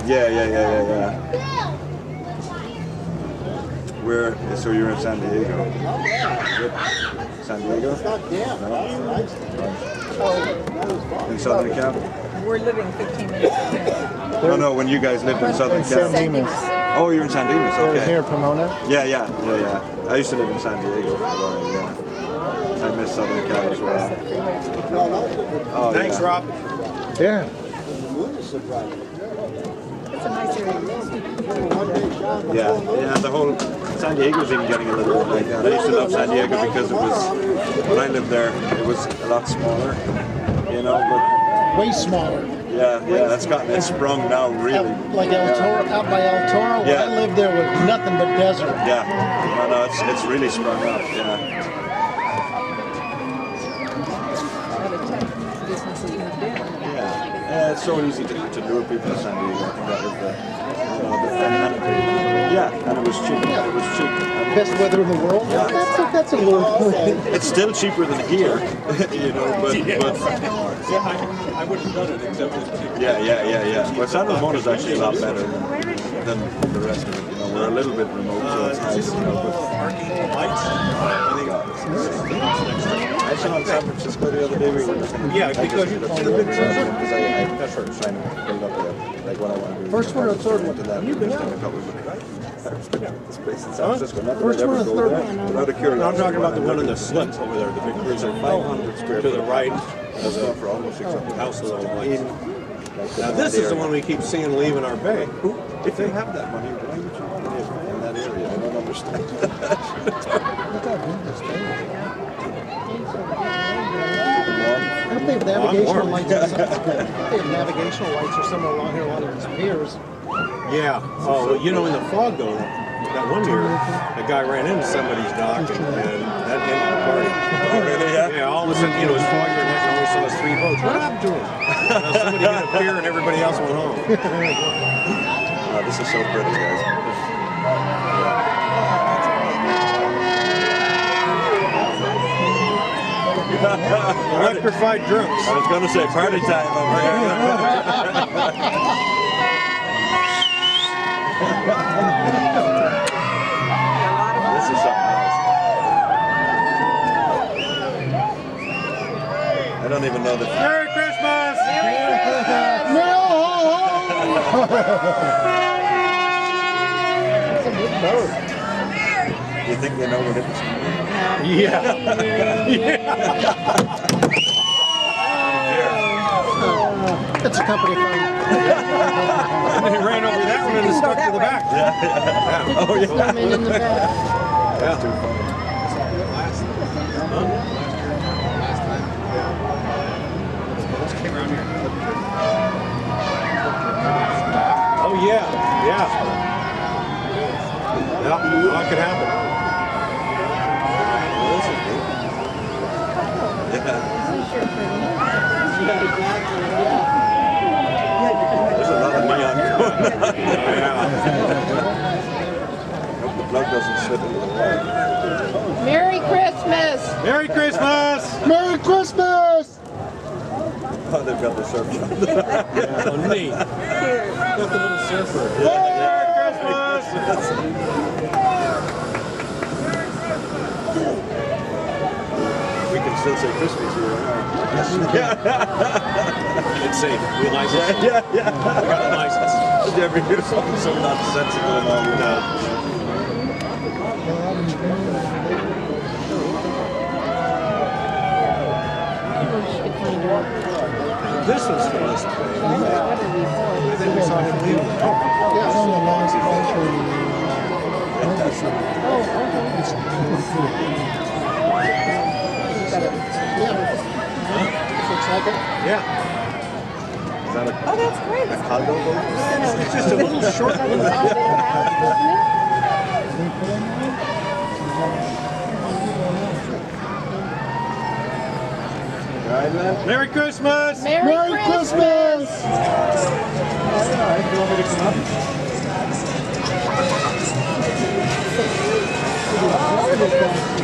Yeah. Where? So you're in San Diego? San Diego? No? In Southern Cal? We're living 15 minutes from here. No, when you guys lived in Southern Cal. San Dimas. Oh, you're in San Dimas, okay. Here in Pomona? Yeah. I used to live in San Diego for a while, yeah. I miss Southern Cal as well. Oh, Thanks, yeah. Rob. Yeah. It's a nice area. Yeah, the whole San Diego's even getting a little bit like that. I used to love San Diego because it was, when I lived there, it was a lot smaller, you know, but Way smaller. it's sprung now really. Like El Toro, out by El Toro, where I lived there was nothing but desert. Yeah, no, it's really sprung up, yeah. Yeah, it's so easy to lure people to San Diego. I think that was and it was cheap. It was cheap. Best weather in the world? Yeah. That's a little... It's still cheaper than here, you know, but I wouldn't have done it except it's cheap. yeah. But San Ramon is actually a lot better than the rest of it. You know, we're a little bit remote, so it's nice, you know, but I saw in San Francisco the other day. We were looking. Yeah, because I that's what I'm trying to build up there. Like what I want to do. First one or third one? You've been there a couple of this place in San Francisco. Not that First I'd one ever or go third there. one? Without a curiosity. I'm talking about the one in the slip over there, the big cruiser. 500 square to the foot. right. There's one for almost 600 Houses on the in, lights. like, Now this is the one we keep seeing leaving our bay. If they have that money, why would you want to live in that area? I don't understand. I don't think navigational lights or something. They have navigational lights or somewhere along here along these piers. Yeah. Oh, well, you know, in the fog though, that one year, a guy ran into somebody's dock and that ended the party. Oh, really? Yeah, all of a sudden, you know, it was foggy and I only saw us 3 boats. What happened to him? Somebody hit a pier and everybody else went home. Oh, this is so pretty, guys. Electrified drunks. I was going to say party time over here. This is something else. I don't even know the. Merry Christmas! Do you think they know what it is? Yeah. It's a company phone. And he ran over that one and it stuck to the back. Yeah. Oh, yeah. Snowman in the back. That's too funny. Oh yeah. Yeah, that could happen. There's a lot of neon going on. Yeah. Hope the plug doesn't slip into the water. Merry Christmas! Merry Christmas! Merry Christmas! Oh, they've got the surf shop. Oh, neat. Got the little surfer. Merry Christmas! We can still say Christmas here, right? It's safe. We license. Yeah. We got a license. Did you ever hear something so nonsensical and all that? This was the last thing. I think we saw him leave. Yeah, it's on the last picture. Looks like it. Yeah. Is that a Oh, that's great. condo boat? It's just a little short one. Merry Christmas! Merry Christmas!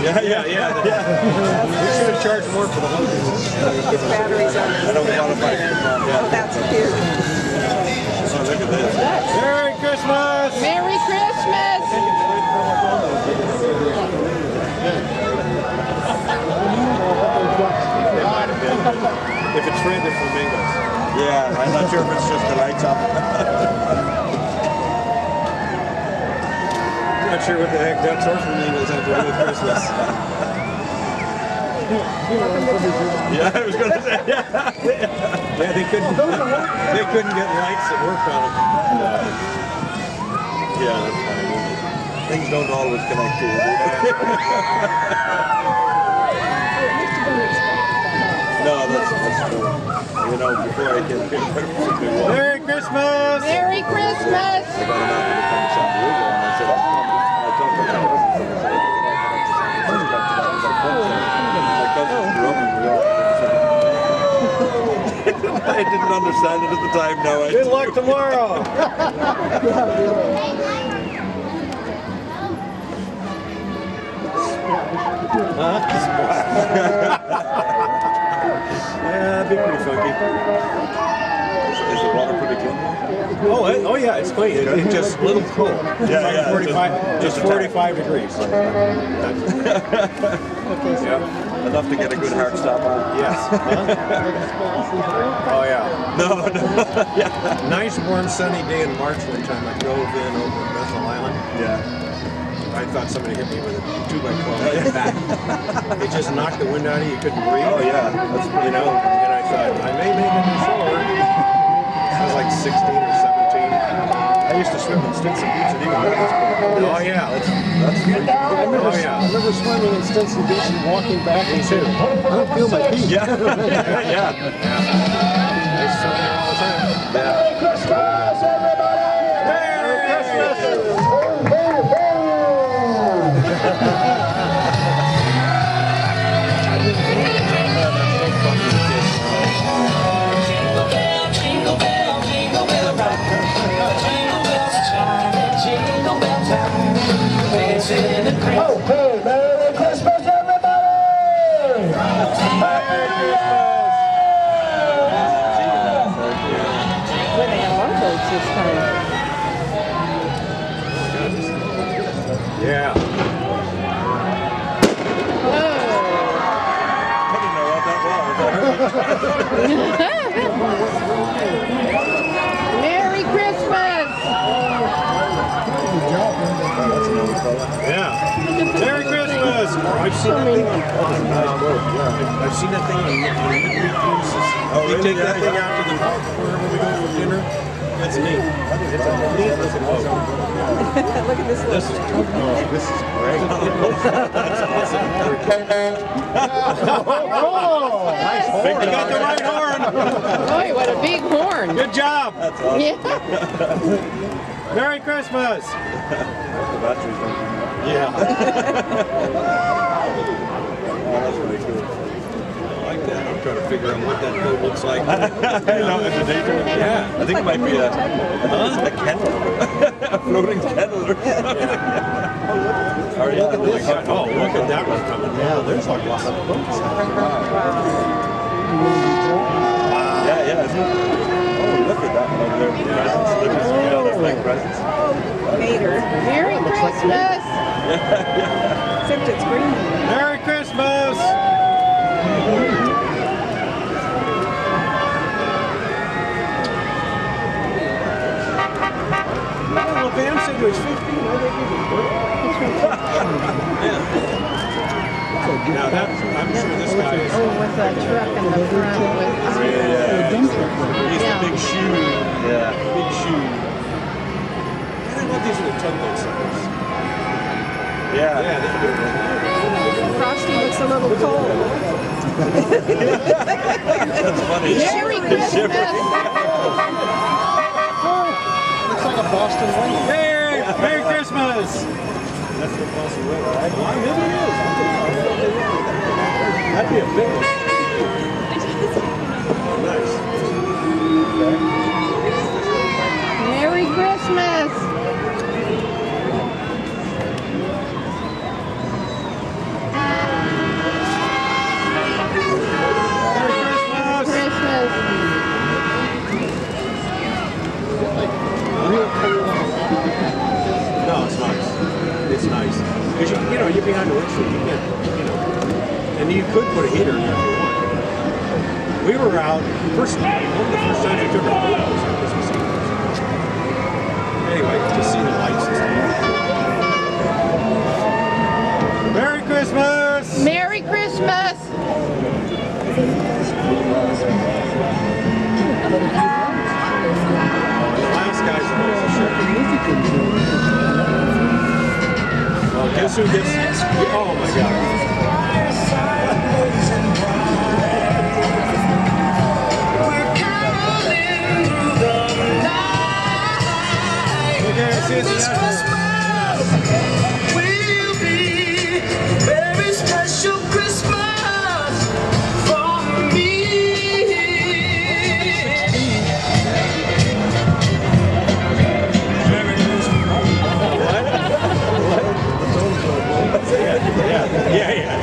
Yeah. We should have charged more for the hoses. His batteries on I don't qualify for Oh, that's cute. Oh, look at this. afraid they're flamingos. Yeah, I'm not sure if it's just the lights up. Not sure what the heck ducks or flamingos have to do with Christmas. Yeah, I was going to say, yeah. Yeah, they couldn't get lights that worked on them. Yeah, that's fine. Things don't always connect to it. No, that's true. You know, before I came here, Merry Christmas! Merry Christmas! I got an offer to come to San Diego, and I said, I'll come. I talked to my cousin, and I said, my cousin's from New York. I didn't understand it at the time, now I Good luck tomorrow! Yeah, it'd be pretty funky. Is the water pretty clean? Oh yeah, it's clean. It's just a little cool. Yeah, 45, just 45 degrees. Yeah. Enough to get a good heart stop on. Yes. Oh yeah. No. Yeah. Nice warm sunny day in March one time. I drove in over Bethel Island. Yeah. I thought somebody hit me with a 2x12 back. It just knocked the wind out of you. You couldn't breathe. Oh yeah. That's pretty You know, and I thought, I may make it ashore. I was like 16 or 17. I used to swim in Stinson Beach and even that was cool. Oh yeah, That's pretty cool. I remember swimming in Stinson Beach and walking back and saying, I don't feel my feet. Yeah. Yeah. I used to swim there all the time. Merry Christmas! Jingle bell, jingle bell rock. Jingle bells chime, jingle bell time. Dancing in the creek. Okay, Merry Christmas, everybody! When they have longboats this time. Yeah. I didn't know what that Merry Christmas! Yeah. Merry Christmas! I've seen that thing I've seen that thing on Midweek Cruises. Oh, You really? take that Yeah, thing yeah. out to the park wherever we go for dinner. That's neat. It's a neat looking boat. Look at this. This is great. Big You got the right horn. Boy, what a big horn. Good job. That's awesome. Yeah. Merry Christmas. The batteries don't come out. Yeah. Oh, that's really cool. I like that. I'm trying to figure out what that boat looks like. I know, it's a daytime. Yeah. I think it might be a kettle. A floating kettle or something. Oh, yeah. Oh, look at that one coming. Yeah, there's like lots of boats. Yeah, yeah. Isn't it? Oh, look at that one over there. Presents. Look at they're like presents. Merry Christmas! Except it's green. Merry Christmas! Well, Pam said he was 15. I think he was good. Now that, I'm sure this guy is. Oh, with that truck in the front with... He's the big shoe. Yeah. Big shoe. I love these little tugboat suckers. Yeah. Yeah, they're good. Frosty looks a little cold. That's funny. Merry Christmas! Looks like a Boston wing. Merry Christmas! That's the Boston Wing. Well, maybe it is. That'd be a big one. Nice. Merry Christmas! Merry Christmas! Christmas! No, it's nice. It's nice. Because you're behind the windshield. You can't, and you could put a heater in there if you want. We We were out, one of the first times we took our boat out was on Christmas Eve. Anyway, to see the lights and stuff. Merry Christmas! Merry Christmas! Last guy's supposed to ship. Well, guess who gets? Oh my God! Okay, see you at the end. will be very special Christmas for me. Yeah.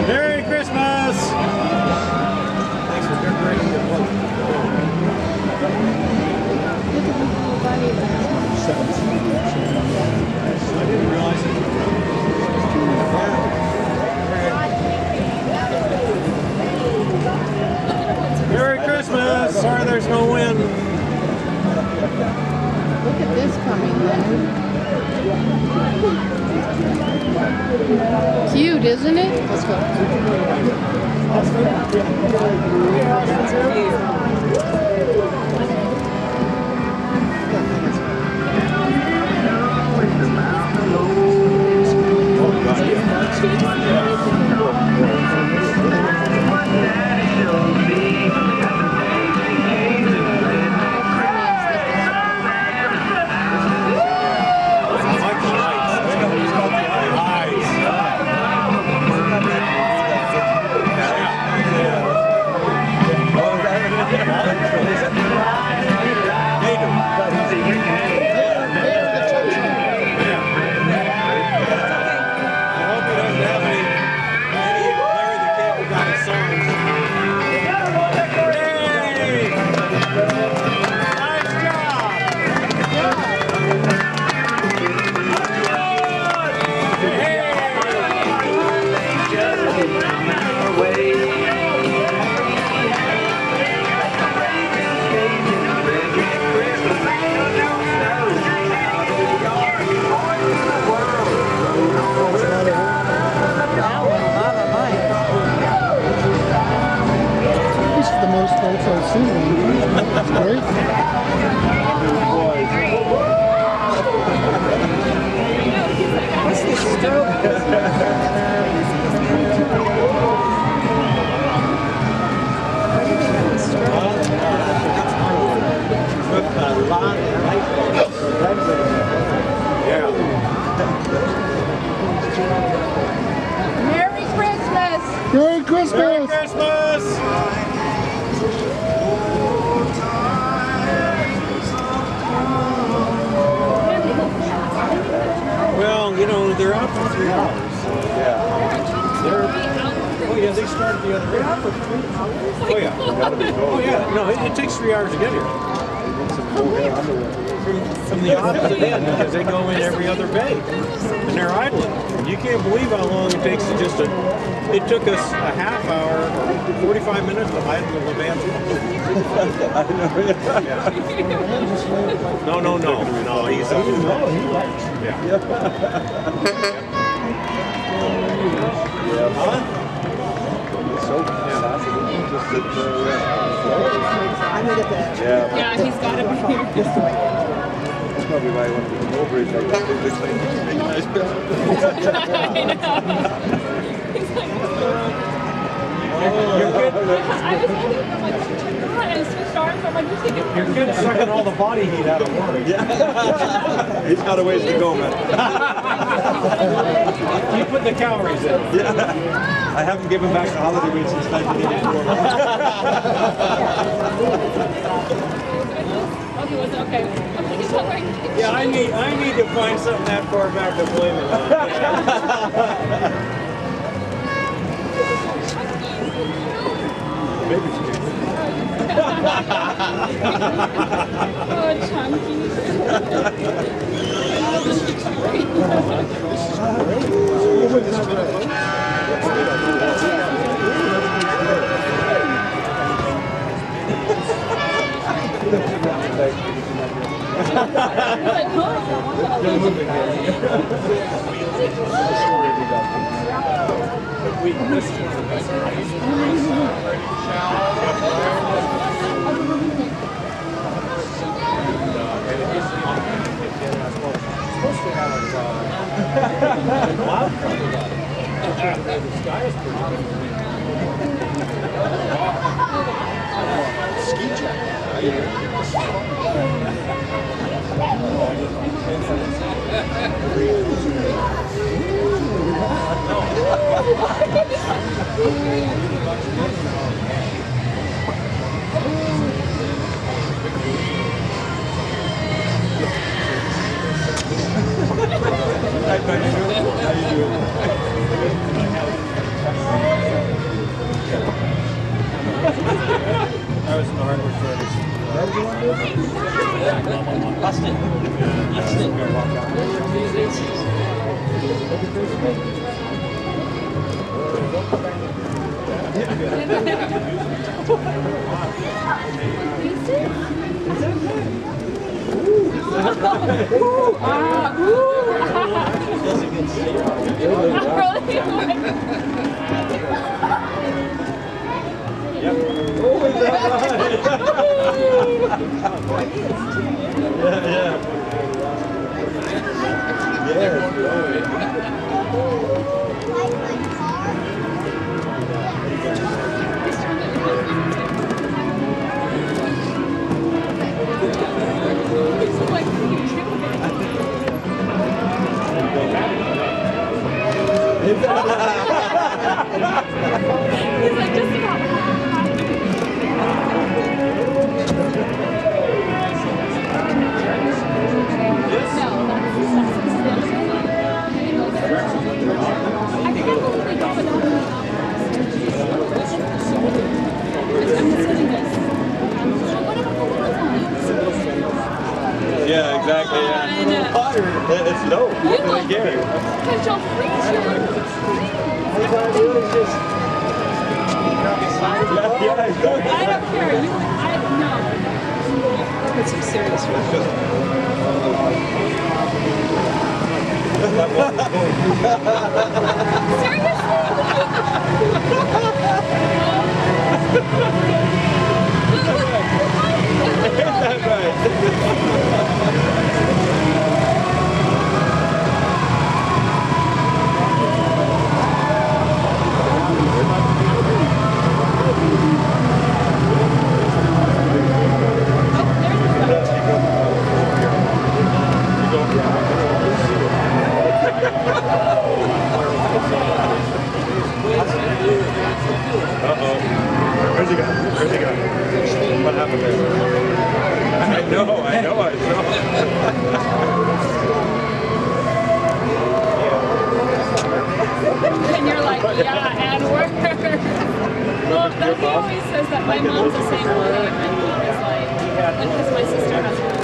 Merry Christmas! Thanks for decorating your boat. I didn't realize it. Merry Christmas! Sorry there's no wind. Look at this coming, Leonard. Cute, isn't it? Let's go. This is the most boats I've seen. That's great. Merry Christmas! Merry Christmas! Merry Christmas! Well, you know, they're out for 3 hours. Oh yeah, they started the other day. Oh yeah. Oh yeah. No, it takes 3 hours to get here. From the opposite end, because they go in every other bay. And they're idling. You can't believe how long it takes to just it took us a half hour, 45 minutes to idle the Levant. No, he's up. Yeah. Huh? Yeah, he's got to be here. That's probably why I wanted to come over. It's like, this thing is a nice building. Your kid's sucking all the body heat out of work. Yeah. He's got a ways to go, man. You put the calories in. Yeah. I haven't given back the holiday weight since 1984. Okay. Yeah, I need to find something that far back to blame it on. Oh, chunky. I was in the hardware store. He's like, just Yeah, exactly. Yeah. It's low. You Don't care. because you'll freeze your Yeah, exactly. I don't care. No. Put some serious That's right. Uh-oh. Where's he going? Where's he going? What happened there? I know. And you're like, yeah, and where? Well, he always says that my mom's the same way. And my mom is like, because my sister has one.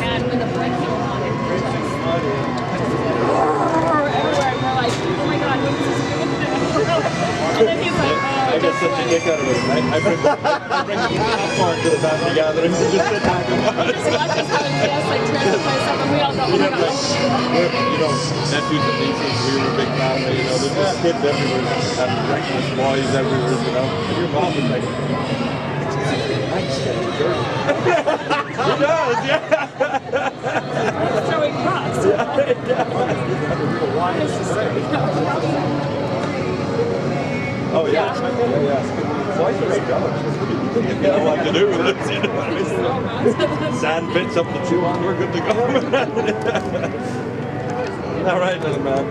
And when the blood came on, it was just everywhere. And we're like, oh my God, what is this doing? And then he's like, oh, I get such a kick out of it. I bring the popcorn to the family gathering to just sit back and watch. just watch us having guests like tear the place up, and we all go, oh my God. Nephews and nieces, we were a big family, there's just kids everywhere, and breakfast boys everywhere, and your mom was like, he does, yeah. Throwing rocks. Oh yeah. Why should I go? You know what to do with it, Sand pits up the chew on, we're good to go. All right, little man.